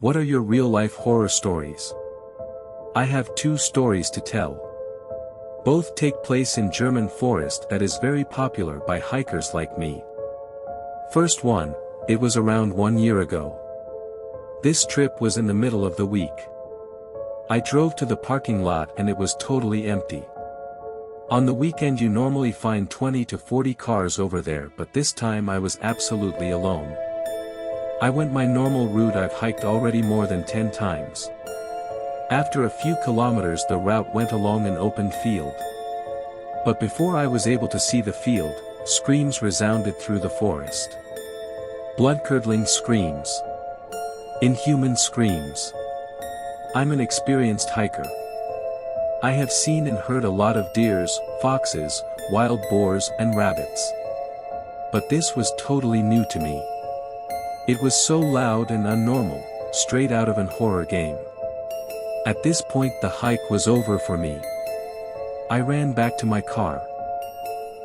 What are your real-life horror stories? I have two stories to tell. Both take place in German forest that is very popular by hikers like me. First one, it was around 1 year ago. This trip was in the middle of the week. I drove to the parking lot and it was totally empty. On the weekend you normally find 20 to 40 cars over there, but this time I was absolutely alone. I went my normal route I've hiked already more than 10 times. After a few kilometers the route went along an open field. But before I was able to see the field, screams resounded through the forest. Blood-curdling screams. Inhuman screams. I'm an experienced hiker. I have seen and heard a lot of deers, foxes, wild boars and rabbits. But this was totally new to me. It was so loud and unnormal, straight out of an horror game. At this point the hike was over for me. I ran back to my car.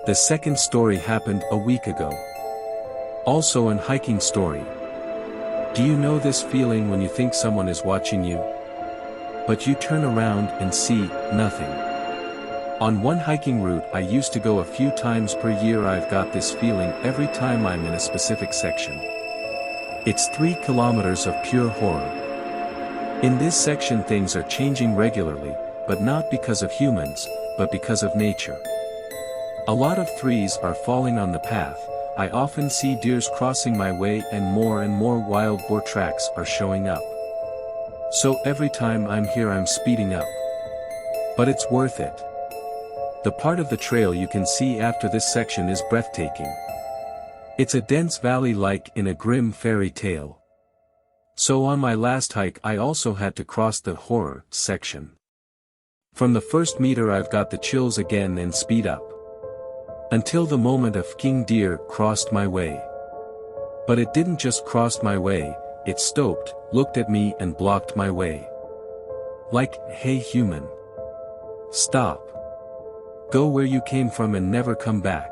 The second story happened a week ago. Also an hiking story. Do you know this feeling when you think someone is watching you? But you turn around and see nothing. On one hiking route I used to go a few times per year. I've got this feeling every time I'm in a specific section. It's 3 kilometers of pure horror. In this section things are changing regularly, but not because of humans, but because of nature. A lot of trees are falling on the path. I often see deers crossing my way and more wild boar tracks are showing up. So every time I'm here I'm speeding up. But it's worth it. The part of the trail you can see after this section is breathtaking. It's a dense valley like in a grim fairy tale. So on my last hike I also had to cross the horror section. From the first meter I've got the chills again and speed up. Until the moment a fucking deer crossed my way. But it didn't just cross my way, it stopped, looked at me and blocked my way. Like, hey human. Stop. Go where you came from and never come back.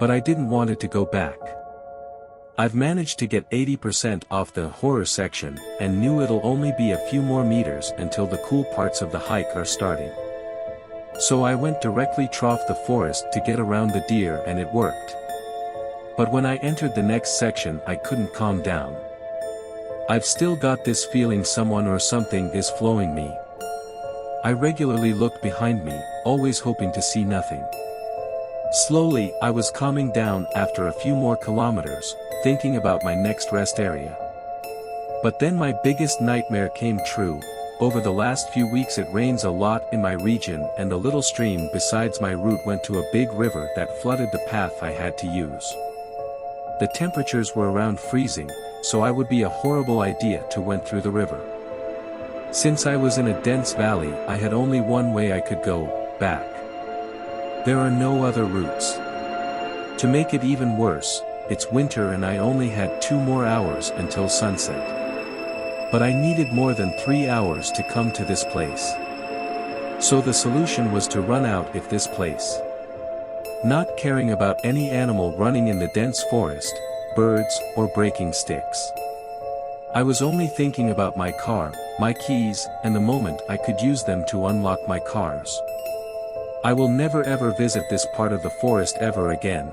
But I didn't want it to go back. I've managed to get 80% off the horror section, and knew it'll only be a few more meters until the cool parts of the hike are starting. So I went directly through the forest to get around the deer and it worked. But when I entered the next section I couldn't calm down. I've still got this feeling someone or something is following me. I regularly looked behind me, always hoping to see nothing. Slowly, I was calming down after a few more kilometers, thinking about my next rest area. But then my biggest nightmare came true. Over the last few weeks it rains a lot in my region and a little stream besides my route went to a big river that flooded the path I had to use. The temperatures were around freezing, so I would be a horrible idea to went through the river. Since I was in a dense valley I had only one way I could go, back. There are no other routes. To make it even worse, it's winter and I only had 2 more hours until sunset. But I needed more than 3 hours to come to this place. So the solution was to run out of this place. Not caring about any animal running in the dense forest, birds, or breaking sticks. I was only thinking about my car, my keys, and the moment I could use them to unlock my cars. I will never ever visit this part of the forest ever again.